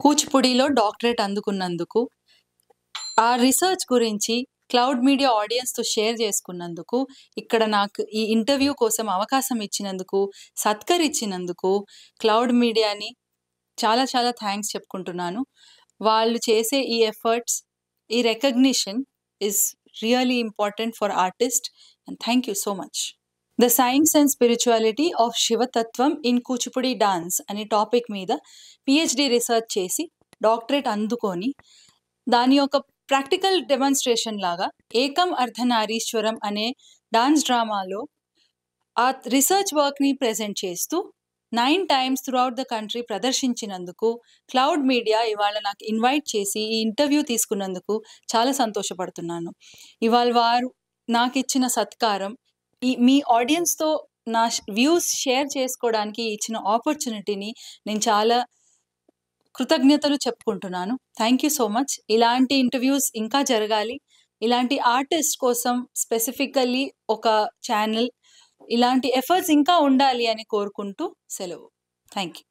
కూచిపూడిలో doctorate అందుకున్నందుకు, ఆ research గురించి cloud media ఆడియన్స్‌తో share చేసుకున్నందుకు, ఇక్కడ నాకు ఈ ఇంటర్వ్యూ కోసం అవకాశం ఇచ్చినందుకు, సత్కరించినందుకు క్లౌడ్ మీడియాని చాలా చాలా థాంక్స్ చెప్పుకుంటున్నాను. వాళ్ళు చేసే ఈ ఎఫర్ట్స్, ఈ recognition is really important for artist and thank you so much. The science and spirituality of Shivatatvam in Kuchipudi dance అనే టాపిక్ మీద పీహెచ్‌డీ రిసర్చ్ చేసి డాక్టరేట్ అందుకొని, దాని యొక్క ప్రాక్టికల్ డెమాన్‌స్ట్రేషన్ లాగా 'ఏకం అర్ధనారీశ్వరం' అనే డాన్స్ డ్రామాలో ఆ రిసర్చ్ వర్క్‌ని ప్రెజెంట్ చేస్తూ 9 టైమ్స్ త్రూఅవుట్ ద కంట్రీ ప్రదర్శించినందుకు క్లౌడ్ మీడియా ఇవాళ నాకు ఇన్వైట్ చేసి ఈ ఇంటర్వ్యూ తీసుకున్నందుకు చాలా సంతోషపడుతున్నాను. ఇవాళ వారు నాకిచ్చిన సత్కారం, మీ ఆడియన్స్‌తో నా వ్యూస్ షేర్ చేసుకోవడానికి ఇచ్చిన ఆపర్చునిటీని నేను చాలా కృతజ్ఞతలు చెప్పుకుంటున్నాను. Thank you so much. ఇలాంటి ఇంటర్వ్యూస్ ఇంకా జరగాలి. ఇలాంటి ఆర్టిస్ట్ కోసం స్పెసిఫికల్లీ ఒక ఛానెల్, ఇలాంటి ఎఫర్ట్స్ ఇంకా ఉండాలి అని కోరుకుంటూ సెలవు. Thank you.